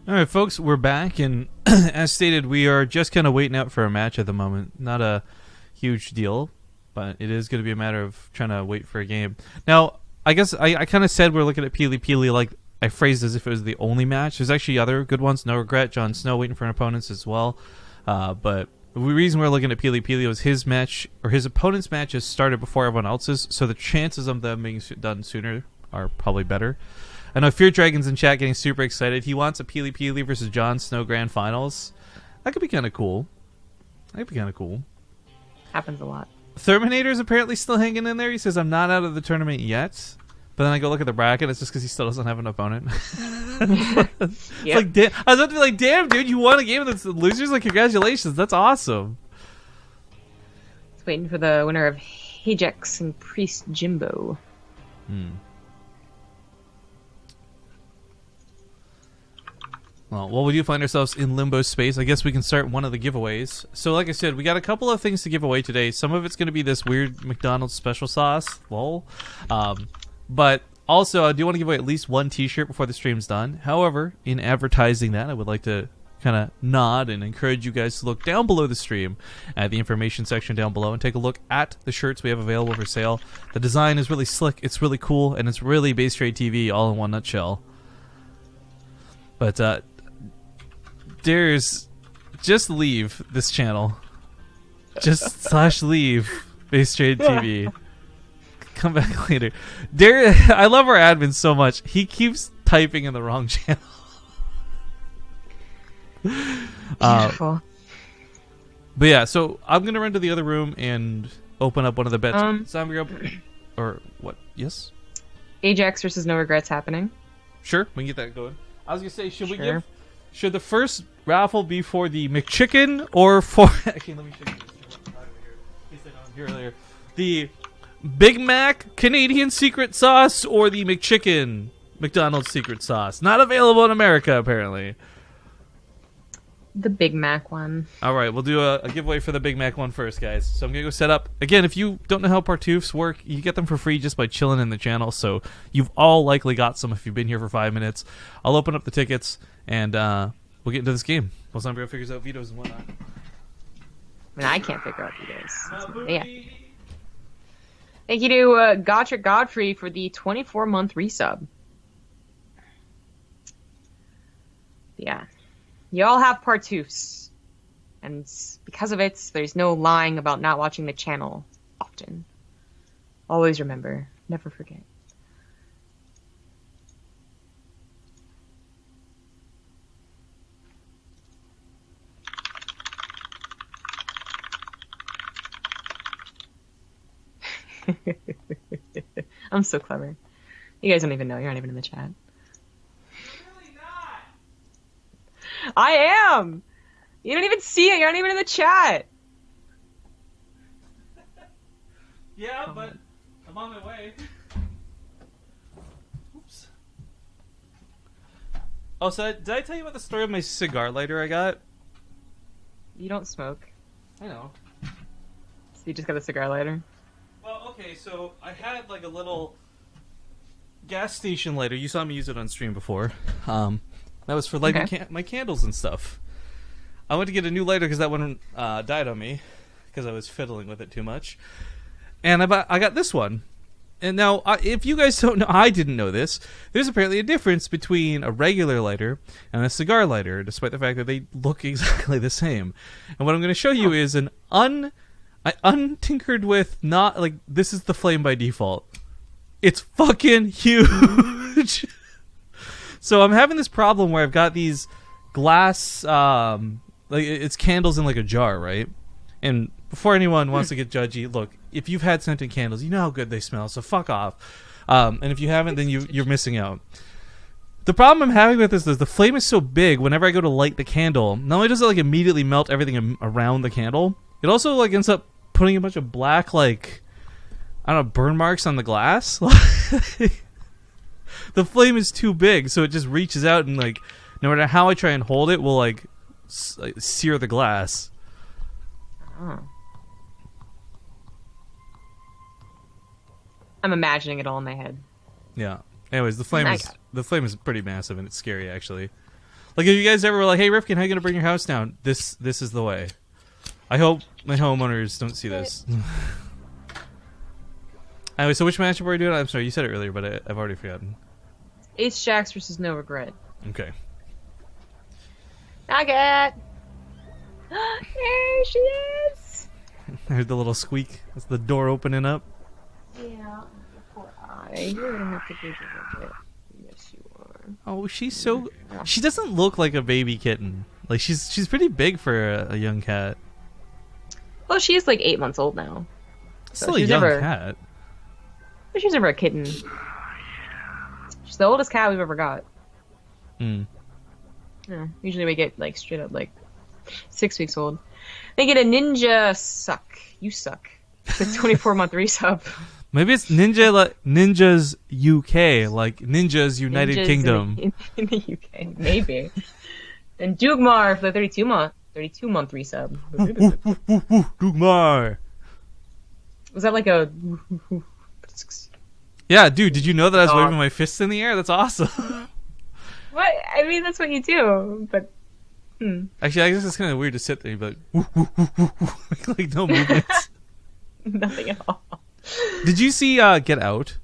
All right, folks, we're back, and as stated, we are just kind of waiting out for a match at the moment. Not a huge deal, but it is going to be a matter of trying to wait for a game. Now, I guess I kind of said we're looking at Peely Peely like I phrased as if it was the only match. There's actually other good ones. NoRegreT, Jon Snow waiting for an opponents as well. But the reason we're looking at Peely Peely was his match, or his opponent's matches started before everyone else's, so the chances of them being done sooner are probably better. I know Fear Dragon's in chat getting super excited. He wants a Peely Peely versus Jon Snow Grand Finals. That could be kind of cool. Happens a lot. Terminator's apparently still hanging in there. He says, I'm not out of the tournament yet. But then I go look at the bracket. It's just because he still doesn't have an opponent. It's like, I was about to be like, damn, dude, you won a game against the losers? Like, congratulations. That's awesome. It's waiting for the winner of Hjax and Priest Jimbo. Well, we do find ourselves in limbo space. I guess we can start one of the giveaways. So, like I said, we got a couple of things to give away today. Some of it's going to be this weird McDonald's special sauce. Lol. But also, I do want to give away at least one t-shirt before the stream's done. However, in advertising that, I would like to kind of nod and encourage you guys to look down below the stream at the information section down below and take a look at the shirts we have available for sale. The design is really slick, it's really cool, and it's really BaseTradeTV all in one nutshell. But there's just leave this channel. Just /leave BaseTradeTV. Come back later. I love our admin so much. He keeps typing in the wrong channel. Beautiful. But yeah, so I'm gonna run to the other room and open up one of the bets. Zombie up, or what? Yes. Hjax versus NoRegreT's happening. Sure, we can get that going. I was gonna say, should the first raffle be for the McChicken or for? Okay, let me show you this. In case I don't hear earlier. The Big Mac Canadian secret sauce or the McChicken McDonald's secret sauce? Not available in America, apparently. The Big Mac one. All right, we'll do a giveaway for the Big Mac one first, guys. So I'm going to go set up. Again, if you don't know how Partoofs work, you get them for free just by chilling in the channel. So you've all likely got some if you've been here for 5 minutes. I'll open up the tickets, and we'll get into this game. While Zombie figures out vetoes and whatnot. I mean, I can't figure out vetoes. Yeah. Thank you to Gotcha Godfrey for the 24-month resub. Yeah. You all have Partoofs. And because of it, there's no lying about not watching the channel often. Always remember. Never forget. I'm so clever. You guys don't even know. You're not even in the chat. Really not. I am! You don't even see it. You're not even in the chat. Yeah, but I'm on my way. Oops. Oh, so did I tell you about the story of my cigar lighter I got? You don't smoke. I know. So you just got a cigar lighter? Well, okay, so I had like a little gas station lighter. You saw me use it on stream before. That was for lighting my candles and stuff. I went to get a new lighter because that one died on me because I was fiddling with it too much. And I got this one. And now, if you guys don't know, I didn't know this. There's apparently a difference between a regular lighter and a cigar lighter, despite the fact that they look exactly the same. And what I'm going to show you is an untinkered with, not like this is the flame by default. It's fucking huge. So I'm having this problem where I've got these glass, like it's candles in like a jar, right? And before anyone wants to get judgy, look, if you've had scented candles, you know how good they smell, so fuck off. And if you haven't, then you're missing out. The problem I'm having with this is the flame is so big, whenever I go to light the candle, not only does it like immediately melt everything around the candle, it also like ends up putting a bunch of black, like, I don't know, burn marks on the glass. The flame is too big, so it just reaches out and like, no matter how I try and hold it, will like sear the glass. Oh. I'm imagining it all in my head. Yeah. Anyways, the flame is pretty massive and it's scary actually. Like, if you guys ever were like, "Hey, Rifkin, how you gonna bring your house down?" This is the way. I hope my homeowners don't see this. Anyway, so which matchup are we doing? I'm sorry, you said it earlier, but I've already forgotten. Ace Hjax versus NoRegreT. Okay. Nugget! There she is! I heard the little squeak. That's the door opening up. Yeah. Poor eye. You're gonna have to go to it. Yes, you are. Oh, she's so... She doesn't look like a baby kitten. Like, she's pretty big for a young cat. Well, she's like 8 months old now. Still a young cat. But she's never a kitten. She's the oldest cat we've ever got. Mm. Yeah, usually we get like straight up like 6 weeks old. They get a ninja suck. You suck. It's a 24-month resub. Maybe it's Ninjas UK, like Ninjas United Ninjas Kingdom. In the UK, maybe. And Dugmar for the 32-month resub. Dugmar. Was that like a... Yeah, dude, did you know that I was waving my fists in the air? That's awesome. What? I mean, that's what you do, but... Actually, I guess it's kind of weird to sit there and be like, like no movements. Nothing at all. Did you see Get Out?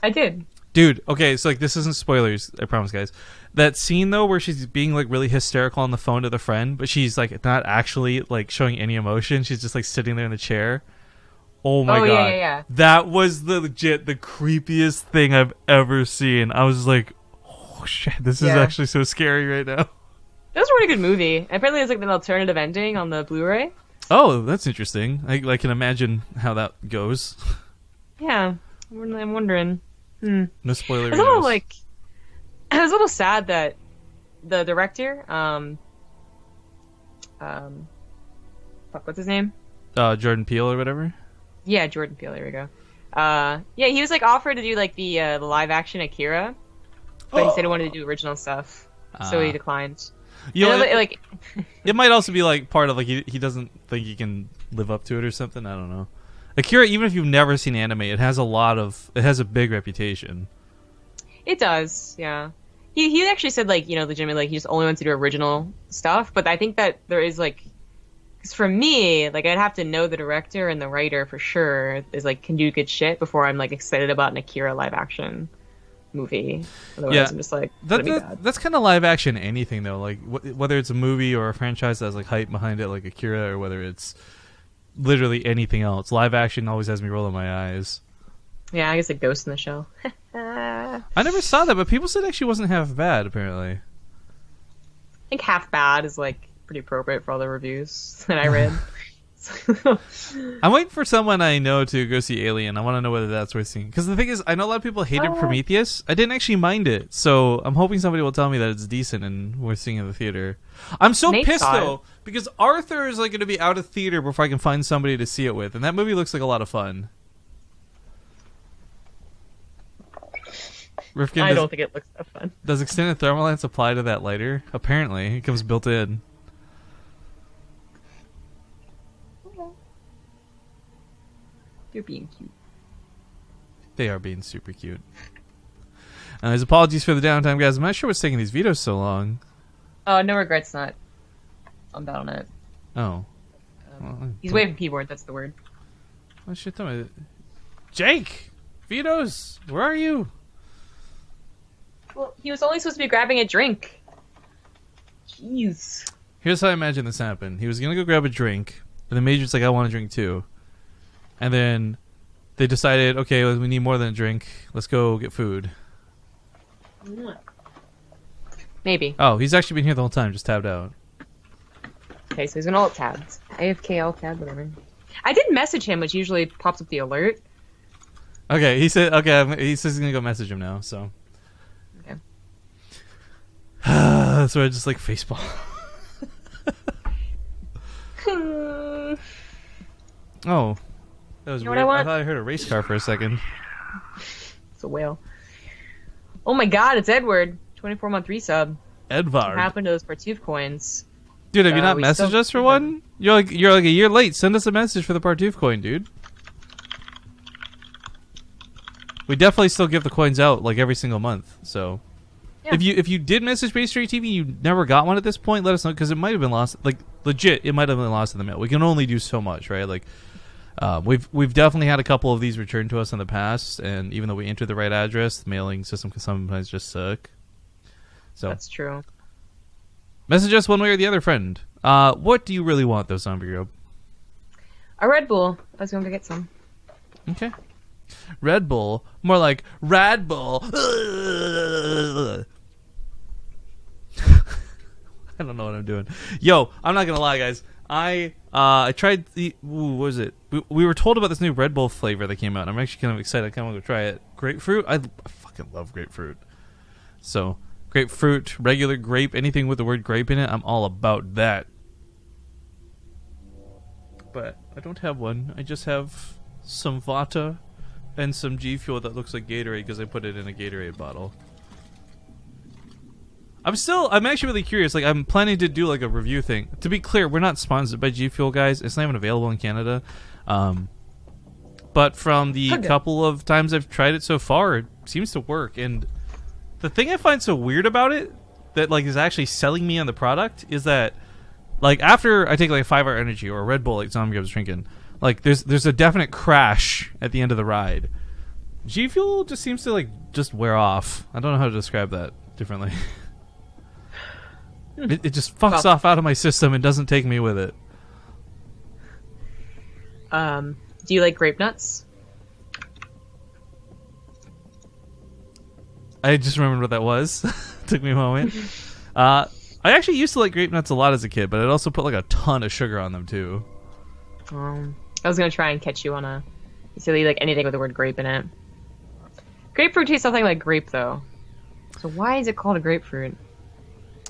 I did. Dude, okay, so like this isn't spoilers, I promise, guys. That scene though where she's being like really hysterical on the phone to the friend, but she's like not actually like showing any emotion. She's just like sitting there in the chair. Oh my god. Yeah. That was the creepiest thing I've ever seen. I was like, oh shit, this is actually so scary right now. It was a really good movie. Apparently there's like an alternative ending on the Blu-ray. Oh, that's interesting. I can imagine how that goes. Yeah. I'm wondering. No spoiler. It's a little like... I was a little sad that the director, what's his name? Jordan Peele or whatever? Yeah, Jordan Peele, there we go. Yeah, he was like offered to do like the live action Akira, but he said he wanted to do original stuff, so he declined. You know, like it might also be like part of like he doesn't think he can live up to it or something. I don't know. Akira, even if you've never seen anime, it has a big reputation. It does, yeah. He actually said like, you know, legitimately like he just only wants to do original stuff, but I think that there is like, because for me, like I'd have to know the director and the writer for sure is like can do good shit before I'm like excited about an Akira live action movie. Otherwise, I'm just like that's kind of live action anything though. Like whether it's a movie or a franchise that has like hype behind it, like Akira, or whether it's literally anything else, live action always has me rolling my eyes. Yeah, I guess like Ghost in the Shell. I never saw that, but people said it actually wasn't half bad. Apparently, I think half bad is like pretty appropriate for all the reviews that I read. I'm waiting for someone I know to go see Alien. I want to know whether that's worth seeing. Because the thing is, I know a lot of people hated Prometheus. I didn't actually mind it, so I'm hoping somebody will tell me that it's decent and worth seeing in the theater. I'm so pissed though because Arthur is like going to be out of theater before I can find somebody to see it with, and that movie looks like a lot of fun. Rifkin, I don't think it looks that fun. Does extended thermal lance apply to that lighter? Apparently, it comes built in. You're being cute. They are being super cute. His apologies for the downtime, guys. I'm not sure what's taking these videos so long. NoRegreT's not on Battle.net. Oh. He's waving keyboard, that's the word. Oh shit, tell me. Jake! Vito's! Where are you? Well, he was only supposed to be grabbing a drink. Jeez. Here's how I imagine this happened. He was gonna go grab a drink, and the Major's like, I want a drink too. And then they decided, okay, we need more than a drink. Let's go get food. Maybe. Oh, he's actually been here the whole time, just tabbed out. Okay, so he's an alt tab. AFK alt tab, whatever. I did message him, which usually pops up the alert. Okay, he said, he says he's gonna go message him now, so. Okay. That's where I just like facepalm. Oh. That was weird. I thought I heard a race car for a second. It's a whale. Oh my god, it's Edward. 24-month resub. Edvard. What happened to those Partoof coins? Dude, have you not messaged us for one? You're like a year late. Send us a message for the Partoof coin, dude. We definitely still give the coins out like every single month, so. Yeah. If you did message BaseTradeTV, you never got one at this point. Let us know, because it might have been lost. Like legit, it might have been lost in the mail. We can only do so much, right? Like we've definitely had a couple of these returned to us in the past, and even though we entered the right address, the mailing system can sometimes just suck. So That's true. Message us one way or the other, friend. What do you really want, though, Zombie Robe? A Red Bull. I was going to get some. Okay. Red Bull. More like Rad Bull. I don't know what I'm doing. Yo, I'm not going to lie, guys. I tried the... Ooh, what was it? We were told about this new Red Bull flavor that came out, and I'm actually kind of excited. I kind of want to try it. Grapefruit? I fucking love grapefruit. So, grapefruit, regular grape, anything with the word grape in it, I'm all about that. But I don't have one. I just have some Vata and some G Fuel that looks like Gatorade because I put it in a Gatorade bottle. I'm actually really curious. Like, I'm planning to do like a review thing. To be clear, we're not sponsored by G Fuel, guys. It's not even available in Canada. But from the couple of times I've tried it so far, it seems to work. And the thing I find so weird about it, that like is actually selling me on the product, is that like after I take like a 5-hour energy or a Red Bull like Zombie was drinking, like there's a definite crash at the end of the ride. G Fuel just seems to like just wear off. I don't know how to describe that differently. It just fucks off out of my system and doesn't take me with it. Do you like grape nuts? I just remembered what that was. Took me a moment. I actually used to like grape nuts a lot as a kid, but I'd also put like a ton of sugar on them too. I was gonna try and catch you on a silly like anything with the word grape in it. Grapefruit tastes something like grape though. So why is it called a grapefruit?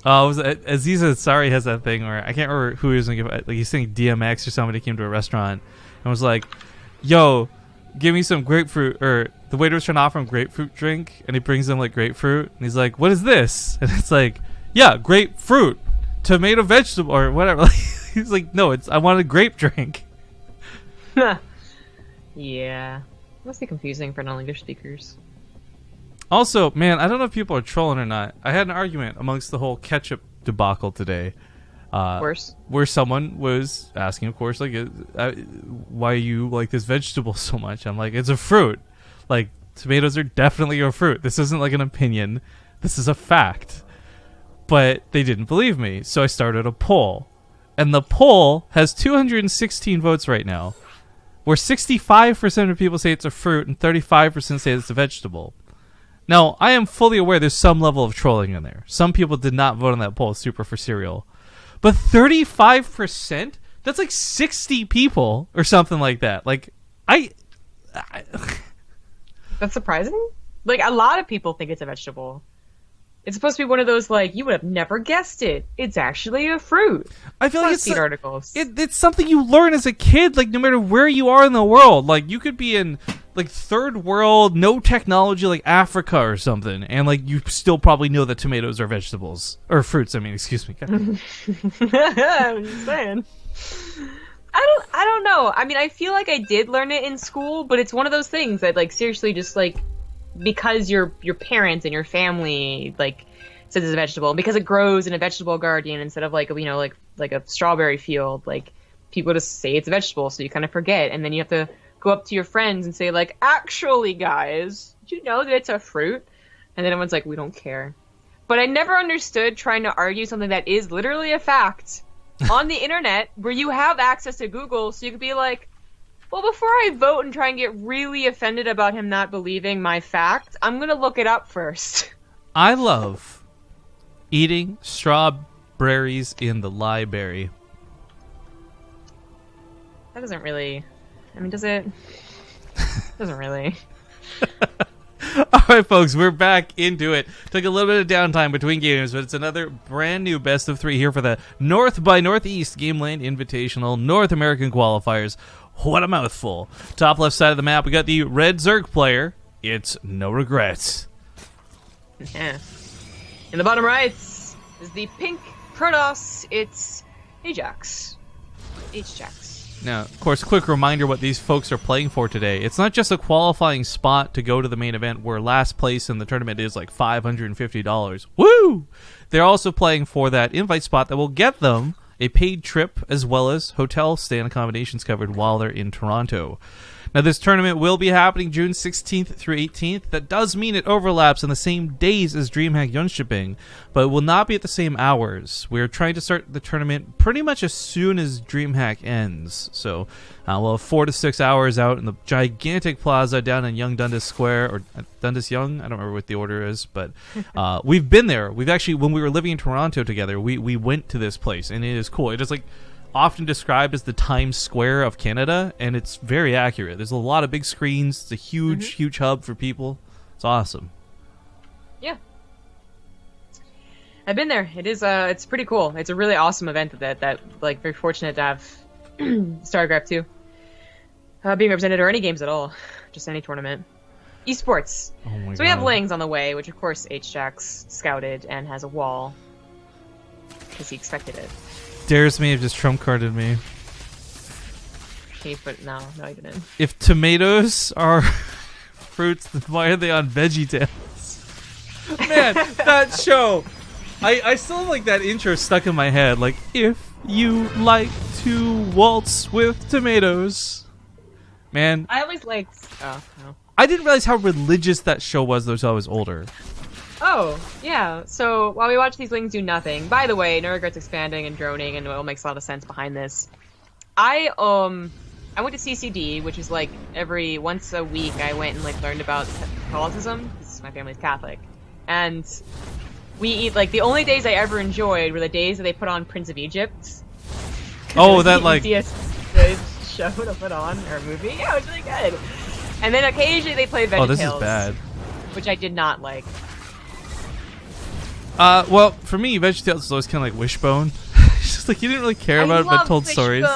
Oh, Aziz Ansari has that thing where I can't remember who he was going to give. Like he's saying DMX or somebody came to a restaurant and was like, "Yo, give me some grapefruit." Or the waiter was trying to offer him grapefruit drink, and he brings him like grapefruit, and he's like, "What is this?" And it's like, "Yeah, grapefruit, tomato vegetable or whatever." He's like, "No, I want a grape drink." Yeah, must be confusing for non-English speakers. Also, man, I don't know if people are trolling or not. I had an argument amongst the whole ketchup debacle today. Worse. Where someone was asking, of course, like, why you like this vegetable so much? I'm like, it's a fruit. Like, tomatoes are definitely a fruit. This isn't like an opinion. This is a fact. But they didn't believe me, so I started a poll. And the poll has 216 votes right now, where 65% of people say it's a fruit and 35% say it's a vegetable. Now, I am fully aware there's some level of trolling in there. Some people did not vote on that poll super for cereal. But 35%? That's like 60 people or something like that. Like, That's surprising? Like, a lot of people think it's a vegetable. It's supposed to be one of those, like, you would have never guessed it. It's actually a fruit. I feel like it's articles. It's something you learn as a kid, like, no matter where you are in the world. Like, you could be in, like, third world, no technology, like Africa or something, and, like, you still probably know that tomatoes are vegetables. Or fruits, I mean, excuse me. I'm just saying. I don't know. I mean, I feel like I did learn it in school, but it's one of those things that, like, seriously just, like, because your parents and your family like says it's a vegetable, because it grows in a vegetable garden instead of like, you know, like a strawberry field, like people just say it's a vegetable, so you kind of forget, and then you have to go up to your friends and say like, actually guys, did you know that it's a fruit? And then everyone's like, we don't care. But I never understood trying to argue something that is literally a fact on the internet where you have access to Google, so you could be like, well, before I vote and try and get really offended about him not believing my fact, I'm going to look it up first. I love eating strawberries in the library. That doesn't really... I mean, does it? Doesn't really. All right, folks, we're back into it. Took a little bit of downtime between games, but it's another brand new best of 3 here for the North by Northeast Gameland Invitational North American Qualifiers. What a mouthful. Top left side of the map, we got the red Zerg player. It's NoRegreT. Yeah. In the bottom right is the pink Protoss. It's Hjax. Hjax. Now, of course, quick reminder what these folks are playing for today. It's not just a qualifying spot to go to the main event where last place in the tournament is like $550. Woo! They're also playing for that invite spot that will get them a paid trip as well as hotel stay and accommodations covered while they're in Toronto. Now, this tournament will be happening June 16th through 18th. That does mean it overlaps on the same days as DreamHack Jönköping, but it will not be at the same hours. We're trying to start the tournament pretty much as soon as DreamHack ends. So we'll have 4 to 6 hours out in the gigantic plaza down in Young Dundas Square, or Dundas Young. I don't remember what the order is, but we've been there. We've actually, when we were living in Toronto together, we went to this place, and it is cool. It is like often described as the Times Square of Canada, and it's very accurate. There's a lot of big screens. It's a huge hub for people. It's awesome. Yeah, I've been there. It is it's pretty cool. It's a really awesome event that like very fortunate to have StarCraft 2 being represented, or any games at all, just any tournament. Esports. Oh my God. So we have Lings on the way, which of course Hjax scouted and has a wall because he expected it. Dares me have just trump carded me. No, he didn't. If tomatoes are fruits, then why are they on VeggieTales? Man, that show. I still have like that intro stuck in my head. Like, if you like to waltz with tomatoes. Man. I always liked... Oh, no. I didn't realize how religious that show was until I was older. Oh, yeah. So while we watch these Lings do nothing, by the way, NoRegreT's expanding and droning, and it all makes a lot of sense behind this. I went to CCD, which is like every once a week I went and like learned about Catholicism, because my family's Catholic. And we eat, like, the only days I ever enjoyed were the days that they put on Prince of Egypt. Oh, that like... good show to put on, or movie. Yeah, it was really good. And then occasionally they played VeggieTales. Oh, this is bad. Which I did not like. Well, for me, VeggieTales is always kind of like Wishbone. It's just like you didn't really care about it, but told stories.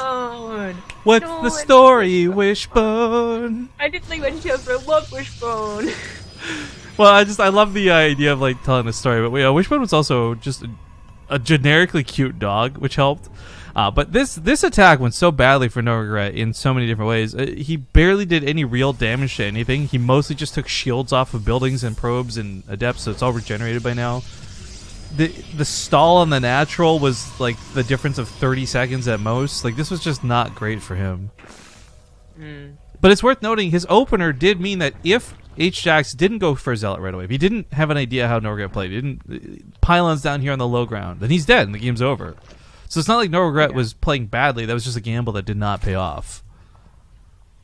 What's the story, Wishbone? I didn't like VeggieTales, but I love Wishbone. Well, I love the idea of like telling a story, but Wishbone was also just a generically cute dog, which helped. But this attack went so badly for NoRegreT in so many different ways. He barely did any real damage to anything. He mostly just took shields off of buildings and probes and adepts, so it's all regenerated by now. The stall on the natural was like the difference of 30 seconds at most. Like, this was just not great for him. But it's worth noting his opener did mean that if Hjax didn't go for a Zealot right away, if he didn't have an idea how NoRegreT played, he didn't pylons down here on the low ground, then he's dead and the game's over. So it's not like NoRegreT was playing badly. That was just a gamble that did not pay off.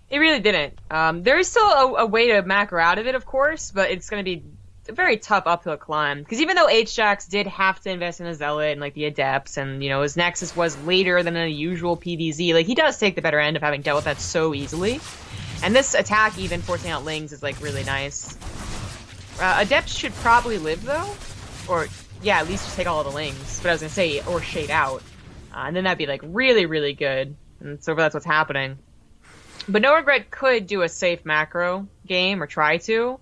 It really didn't. There is still a way to macro out of it, of course, but it's going to be a very tough uphill climb. Because even though Hjax did have to invest in a Zealot and like the Adepts, and you know his Nexus was later than a usual PvZ, like he does take the better end of having dealt with that so easily. And this attack, even forcing out Lings, is like really nice. Adepts should probably live though, or yeah, at least just take all of the Lings. But I was gonna say, or shade out, and then that'd be like really, really good. And so that's what's happening. But NoRegreT could do a safe macro game, or try to.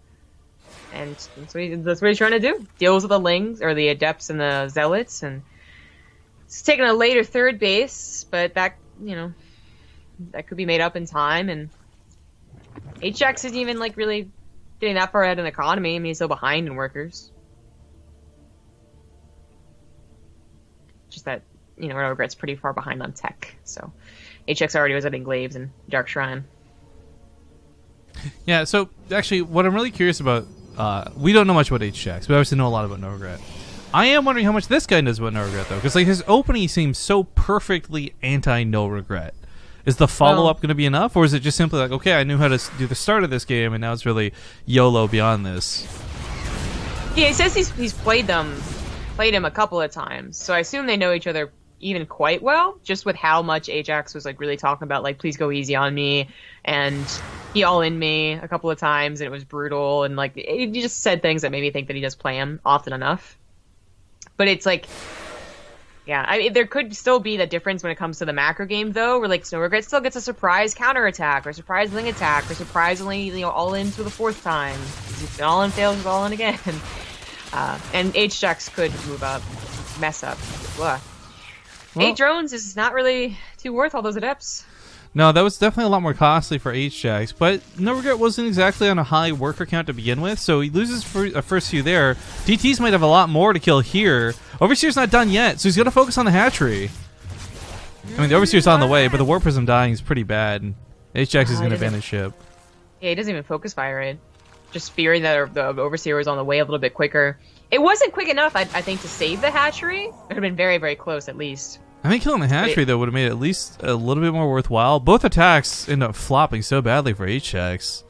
And that's what he's trying to do. Deals with the Lings, or the Adepts and the Zealots, and it's taking a later third base, but that, you know, that could be made up in time. And Hjax isn't even, like, really getting that far ahead in the economy. I mean, he's still behind in workers. Just that, you know, NoRegreT's pretty far behind on tech, so Hjax already was at Glaives and Dark Shrine. Yeah, so actually, what I'm really curious about, we don't know much about Hjax. We obviously know a lot about NoRegreT. I am wondering how much this guy knows about NoRegreT, though, because like his opening seems so perfectly anti-NoRegreT. Is the follow-up going to be enough, or is it just simply like, okay, I knew how to do the start of this game, and now it's really YOLO beyond this? Yeah, he says he's played him a couple of times, so I assume they know each other even quite well, just with how much Hjax was like really talking about, like, please go easy on me, and he all in me a couple of times, and it was brutal, and like he just said things that made me think that he does play him often enough. But it's like, yeah, I mean, there could still be the difference when it comes to the macro game, though, where like NoRegreT still gets a surprise counterattack, or surprise Ling attack, or surprisingly, you know, all in for the fourth time. If an all in fails, it's all in again. And Hjax could move up, mess up. Blah. Well, 8 drones is not really too worth all those Adepts. No, that was definitely a lot more costly for Hjax, but NoRegreT wasn't exactly on a high worker count to begin with, so he loses for a first few there. DTs might have a lot more to kill here. Overseer's not done yet, so he's going to focus on the hatchery. I mean, the Overseer's on the way, but the War Prism dying is pretty bad. Hjax is going to abandon ship. Yeah, he doesn't even focus fire it. Just fearing that the Overseer was on the way a little bit quicker. It wasn't quick enough, I think, to save the hatchery. It would have been very, very close, at least. I think killing the hatchery, though, would have made it at least a little bit more worthwhile. Both attacks end up flopping so badly for Hjax.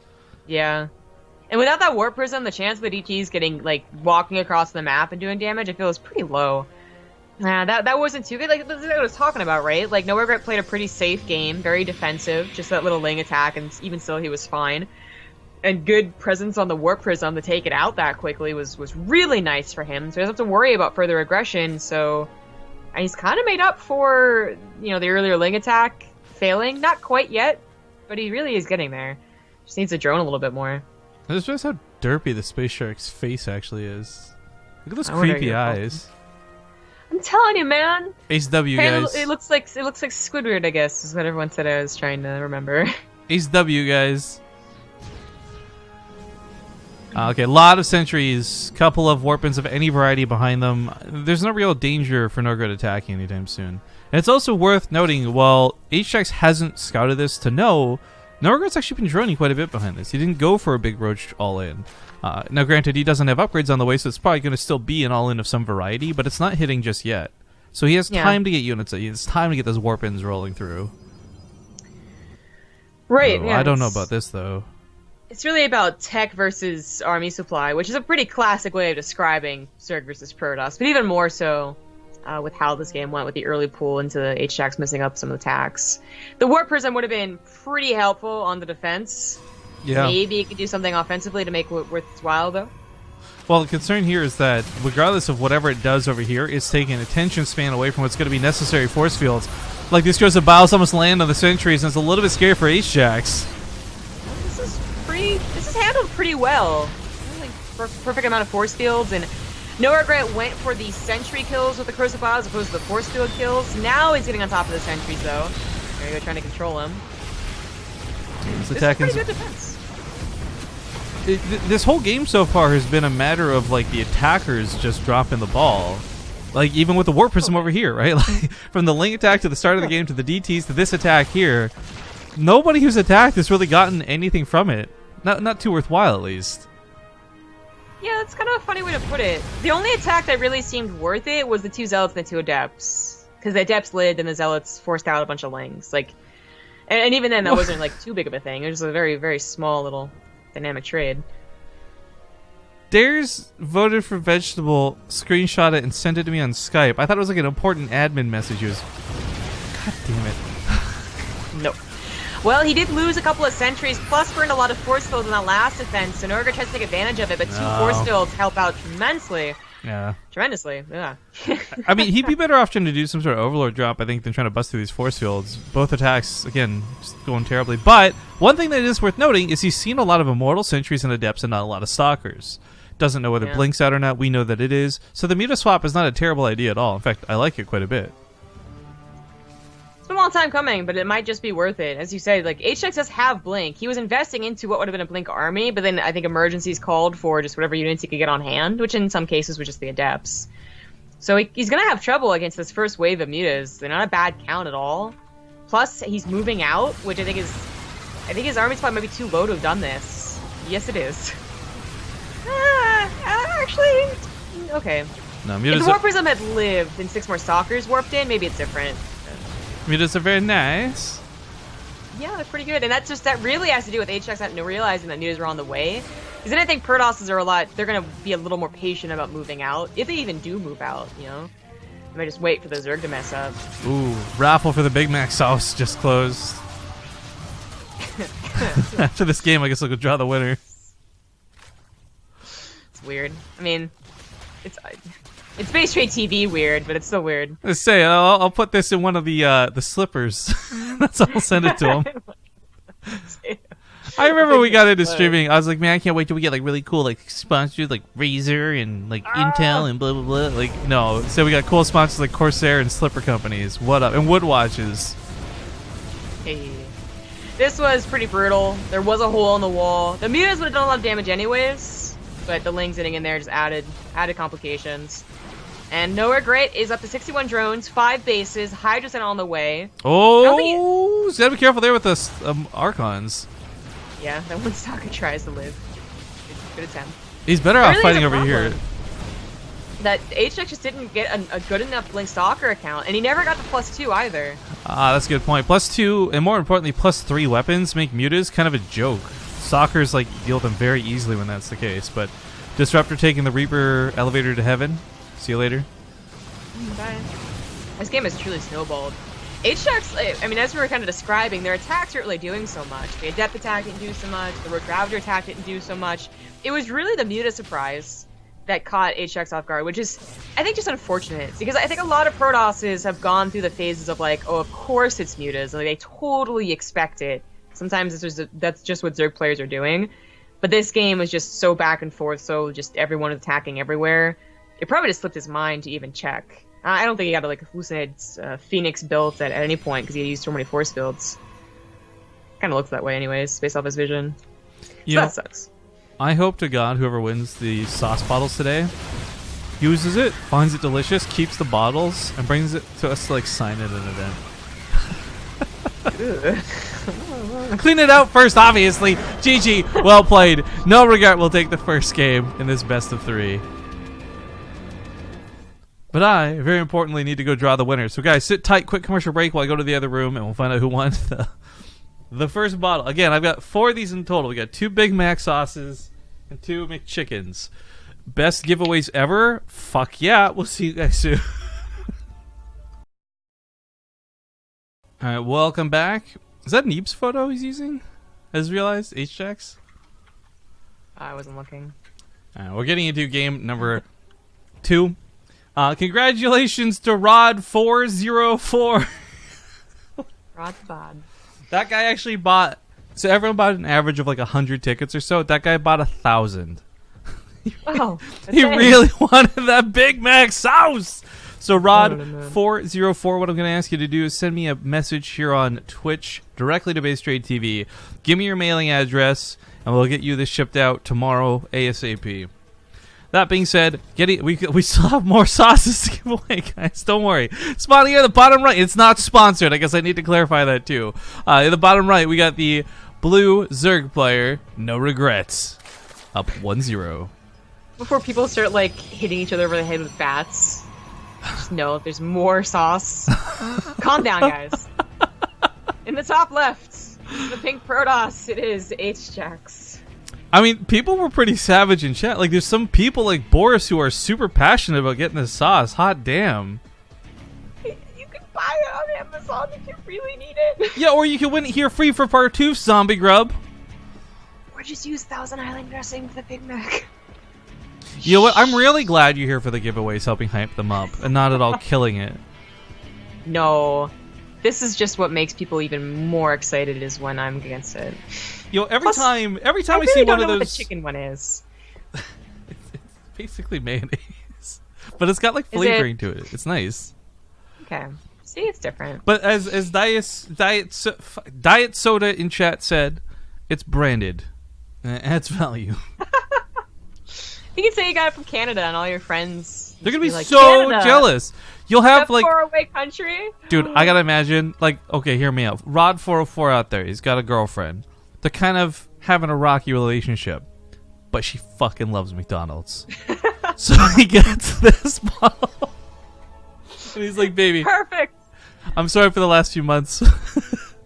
Yeah. And without that Warp Prism, the chance of the DTs getting, like, walking across the map and doing damage, I feel is pretty low. That wasn't too good. Like, that's what I was talking about, right? Like, NoRegreT played a pretty safe game, very defensive, just that little Ling attack, and even still he was fine. And good presence on the Warp Prism to take it out that quickly was really nice for him, so he doesn't have to worry about further aggression, so... And he's kind of made up for, you know, the earlier Ling attack failing. Not quite yet, but he really is getting there. Just needs to drone a little bit more. I just realized how derpy the Space Shark's face actually is. Look at those creepy eyes. I'm telling you, man. Ace W, guys. It looks like Squidward, I guess, is what everyone said I was trying to remember. Ace W, guys. Okay, a lot of sentries, couple of warpins of any variety behind them. There's no real danger for NoRegreT attacking anytime soon. And it's also worth noting, while Hjax hasn't scouted this to know, NoRegreT's actually been droning quite a bit behind this. He didn't go for a big roach all-in. Now, granted, he doesn't have upgrades on the way, so it's probably going to still be an all-in of some variety, but it's not hitting just yet. So he has time to get units. It's time to get those warpins rolling through. Right, I don't know about this, though. It's really about tech versus army supply, which is a pretty classic way of describing Zerg versus Protoss, but even more so with how this game went with the early pull into the Hjax messing up some of the attacks. The Warp Prism would have been pretty helpful on the defense. Yeah. Maybe it could do something offensively to make it worthwhile, though. Well, the concern here is that, regardless of whatever it does over here, it's taking attention span away from what's going to be necessary force fields. Like, these Ghosts of Biles almost land on the sentries, and it's a little bit scary for Hjax. This is handled pretty well. Like, perfect amount of force fields, and NoRegreT went for the sentry kills with the Corsair Gear as opposed to the force field kills. Now he's getting on top of the sentries, though. There you go, trying to control him. This is pretty good defense. This whole game so far has been a matter of, like, the attackers just dropping the ball. Like, even with the Warp Prism over here, right? Like, from the Ling attack to the start of the game to the DTs to this attack here, nobody who's attacked has really gotten anything from it. Not too worthwhile, at least. Yeah, that's kind of a funny way to put it. The only attack that really seemed worth it was the 2 Zealots and the 2 Adepts. Because the Adepts lived and the Zealots forced out a bunch of Lings. Like, and even then, that wasn't, like, too big of a thing. It was just a very, very small little dynamic trade. Dares voted for vegetable, screenshot it, and sent it to me on Skype. I thought it was like an important admin message. He was... God damn it. Nope. Well, he did lose a couple of sentries, plus burned a lot of force fields in that last defense, so NoRegreT tries to take advantage of it, but 2 force fields help out tremendously. Yeah. Tremendously, yeah. I mean, he'd be better off trying to do some sort of Overlord drop, I think, than trying to bust through these force fields. Both attacks, again, just going terribly. But one thing that is worth noting is he's seen a lot of Immortal sentries and Adepts and not a lot of Stalkers. Doesn't know whether Blink's out or not. We know that it is. So the Muta swap is not a terrible idea at all. In fact, I like it quite a bit. It's been a long time coming, but it might just be worth it. As you said, like, Hjax does have Blink. He was investing into what would have been a Blink army, but then I think emergencies called for just whatever units he could get on hand, which in some cases was just the Adepts. So he's going to have trouble against this first wave of Mutas. They're not a bad count at all. Plus, he's moving out, which I think his army spot might be too low to have done this. Yes, it is. Actually, okay. No, if the Warp Prism had lived and 6 more Stalkers warped in, maybe it's different. Mutas are very nice. Yeah, they're pretty good, and that really has to do with Hjax not realizing that Mutas are on the way. Because then I think Protosses are they're gonna be a little more patient about moving out, if they even do move out, you know. They might just wait for the Zerg to mess up. Ooh, raffle for the Big Mac sauce just closed. After this game, I guess I'll go draw the winner. It's weird. I mean, it's BaseTradeTV weird, but it's still weird. Let's say I'll put this in one of the slippers. That's all. I'll send it to him. I remember we got into streaming. I was like, man, I can't wait till we get like really cool like sponsors like Razer and like Intel and blah blah blah. Like no, so we got cool sponsors like Corsair and slipper companies. What up? And wood watches. Hey. This was pretty brutal. There was a hole in the wall. The mutas would have done a lot of damage anyways, but the Ling sitting in there just added complications. And NoRegreT is up to 61 drones, 5 bases, Hydra Center on the way. Oh, you gotta be careful there with the Archons. Yeah, that one stalker tries to live. Good attempt. He's better off fighting over here. That Hjax just didn't get a good enough Blink Stalker account, and he never got the +2 either. That's a good point. +2, and more importantly, +3 weapons make mutas kind of a joke. Stalkers like deal with them very easily when that's the case, but Disruptor taking the Reaper elevator to heaven. See you later. Bye. This game has truly snowballed. Hjax, I mean, as we were kind of describing, their attacks aren't really doing so much. The Adept attack didn't do so much. The Rogue Ravager attack didn't do so much. It was really the Muta surprise that caught Hjax off guard, which is, I think, just unfortunate. Because I think a lot of Protosses have gone through the phases of like, oh, of course it's Mutas. Like, they totally expect it. Sometimes that's just what Zerg players are doing. But this game was just so back and forth, so just everyone attacking everywhere. It probably just slipped his mind to even check. I don't think he got to like hallucinate Phoenix built at any point because he used so many force fields. Kind of looks that way anyways, based off his vision. So that sucks. I hope to God whoever wins the sauce bottles today uses it, finds it delicious, keeps the bottles, and brings it to us to like sign it at an event. Clean it out first, obviously. GG, well played. NoRegreT will take the first game in this best of 3. But I, very importantly, need to go draw the winner. So guys, sit tight, quick commercial break while I go to the other room, and we'll find out who won the first bottle. Again, I've got 4 of these in total. We got 2 Big Mac sauces and 2 McChickens. Best giveaways ever? Fuck yeah. We'll see you guys soon. Alright, welcome back. Is that an Eebs photo he's using? As realized? Hjax? I wasn't looking. Alright, we're getting into game number 2. Congratulations to Rod404. Rod's bod. That guy actually bought... So everyone bought an average of like 100 tickets or so. That guy bought 1,000. Oh, he really wanted that Big Mac sauce. So Rod404, what I'm going to ask you to do is send me a message here on Twitch directly to BaseTradeTV. Give me your mailing address, and we'll get you this shipped out tomorrow ASAP. That being said, we still have more sauces to give away, guys. Don't worry. Spawning here at the bottom right. It's not sponsored. I guess I need to clarify that too. In the bottom right, we got the blue Zerg player, NoRegreT, up 1-0. Before people start like hitting each other over the head with bats, just know there's more sauce. Calm down, guys. In the top left, the pink Protoss, it is Hjax. I mean, people were pretty savage in chat. Like, there's some people like Boris who are super passionate about getting this sauce. Hot damn. You can buy it on Amazon if you really need it. Yeah, or you can win it here free for part 2, Zombie Grub. Or just use Thousand Island dressing for the Big Mac. You know what? I'm really glad you're here for the giveaways, helping hype them up, and not at all killing it. No. This is just what makes people even more excited is when I'm against it. You know, every time I see one of those... I really don't know what the chicken one is. it's basically mayonnaise. But it's got, like, flavoring to it. It's nice. Okay. See, it's different. But as Diet Soda in chat said, it's branded. And it adds value. You can say you got it from Canada and all your friends... They're going to be like, so Canada, jealous. You'll have, like... faraway country? Dude, I gotta imagine, like, okay, hear me out. Rod404 out there, he's got a girlfriend. They're kind of having a rocky relationship, but she fucking loves McDonald's. So he gets this bottle, and he's like, baby, perfect. I'm sorry for the last few months.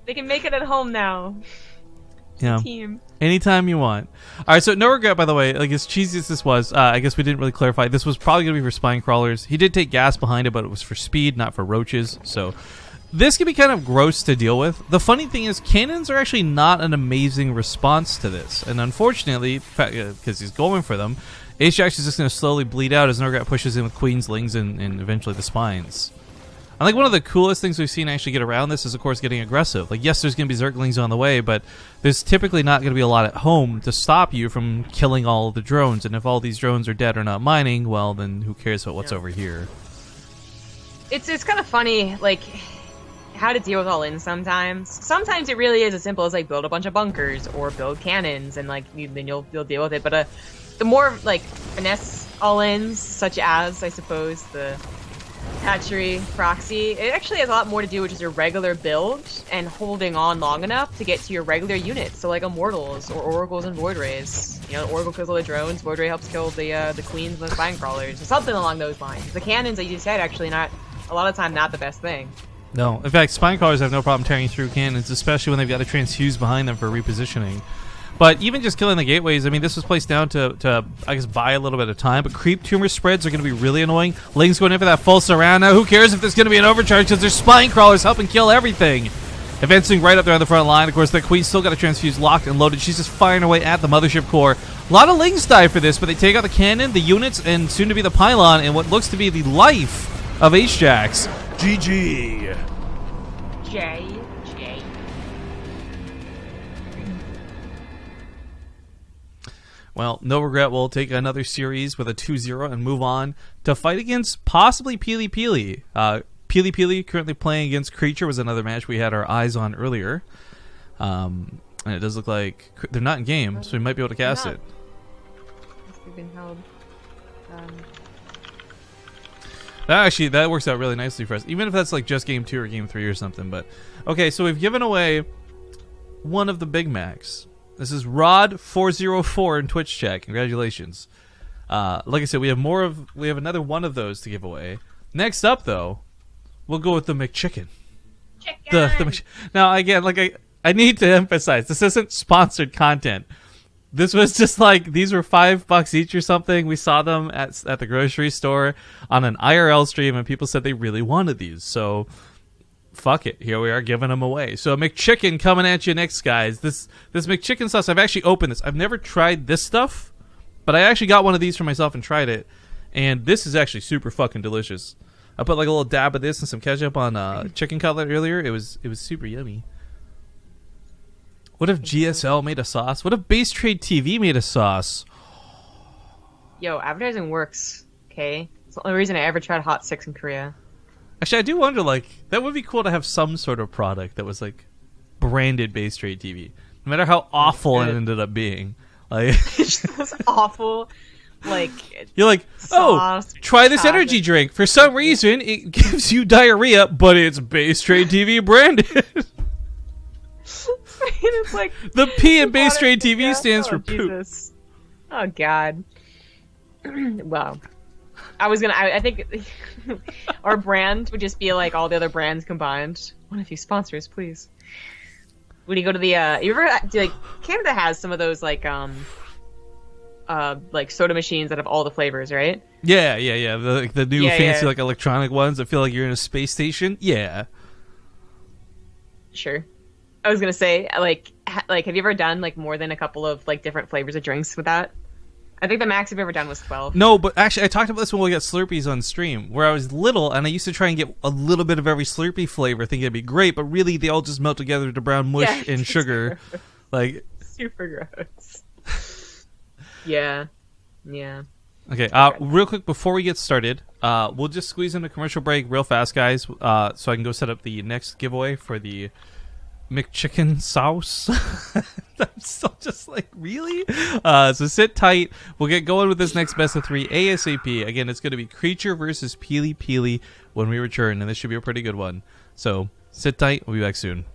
They can make it at home now. Yeah. Team. Anytime you want. Alright, so NoRegreT, by the way, like as cheesy as this was, I guess we didn't really clarify. This was probably going to be for spine crawlers. He did take gas behind it, but it was for speed, not for roaches. So this can be kind of gross to deal with. The funny thing is, cannons are actually not an amazing response to this. And unfortunately, because he's going for them, Hjax is just going to slowly bleed out as NoRegreT pushes in with Queenslings and eventually the spines. I think one of the coolest things we've seen actually get around this is, of course, getting aggressive. Like, yes, there's going to be Zerglings on the way, but there's typically not going to be a lot at home to stop you from killing all of the drones. And if all these drones are dead or not mining, well, then who cares about what's over here? It's kind of funny, like, how to deal with all-in sometimes. Sometimes it really is as simple as like build a bunch of bunkers or build cannons and like then you'll deal with it. But the more like finesse all-ins, such as I suppose the hatchery proxy, it actually has a lot more to do with just your regular build and holding on long enough to get to your regular units. So like immortals or oracles and void rays. You know, oracle kills all the drones, void ray helps kill the queens and the spine crawlers, or something along those lines. The cannons, like you said, actually not a lot of time not the best thing. No, in fact, spine crawlers have no problem tearing through cannons, especially when they've got a transfuse behind them for repositioning. But even just killing the gateways, I mean, this was placed down to I guess, buy a little bit of time. But creep tumor spreads are going to be really annoying. Ling's going in for that full surround. Now, who cares if there's going to be an overcharge because there's spine crawlers helping kill everything. Advancing right up there on the front line. Of course, the Queen's still got a transfuse locked and loaded. She's just firing away at the mothership core. A lot of Lings die for this, but they take out the cannon, the units, and soon to be the pylon, and what looks to be the life of Hjax. GG. J. Well, NoRegreT will take another series with a 2-0 and move on to fight against possibly Peely Peely. Peely Peely currently playing against Creature was another match we had our eyes on earlier. And it does look like they're not in game, so we might be able to cast it. They've been held. That works out really nicely for us, even if that's like just game 2 or game 3 or something. But okay, so we've given away one of the Big Macs. This is Rod404 in Twitch chat. Congratulations. Like I said, we have another one of those to give away. Next up, though, we'll go with the McChicken. Now, again, like I need to emphasize, this isn't sponsored content. This was just like, these were $5 each or something. We saw them at the grocery store on an IRL stream, and people said they really wanted these. So fuck it, here we are giving them away. So McChicken coming at you next, guys. This McChicken sauce, I've actually opened this. I've never tried this stuff, but I actually got one of these for myself and tried it, and this is actually super fucking delicious. I put like a little dab of this and some ketchup on chicken cutlet earlier. It was super yummy. What if GSL made a sauce? What if BaseTradeTV made a sauce? Yo, advertising works, okay? It's the only reason I ever tried Hot 6 in Korea. Actually, I do wonder, like, that would be cool to have some sort of product that was, like, branded BaseTradeTV. No matter how awful it ended up being. Like, it was awful. Like, you're like, oh, try this energy drink. For some reason, it gives you diarrhea, but it's BaseTradeTV branded. It's like, the P in BaseTradeTV stands for poop. Jesus. Oh, God. Wow. I think our brand would just be like all the other brands combined. One of you sponsors, please. When you go to the, you ever, like, Canada has some of those, like soda machines that have all the flavors, right? Yeah. The new fancy, like, electronic ones that feel like you're in a space station. Yeah. Sure. I was gonna say, like, have you ever done, like, more than a couple of, like, different flavors of drinks with that? I think the max I've ever done was 12. No, but actually, I talked about this when we got Slurpees on stream, where I was little, and I used to try and get a little bit of every Slurpee flavor, thinking it'd be great, but really, they all just melt together to brown mush and sugar. Like, super gross. Yeah. Okay, real quick, before we get started, we'll just squeeze in a commercial break real fast, guys, so I can go set up the next giveaway for the McChicken sauce. I'm still just like, really? So sit tight. We'll get going with this next best of 3 ASAP. Again, it's going to be Creature versus Peely Peely when we return, and this should be a pretty good one. So sit tight. We'll be back soon.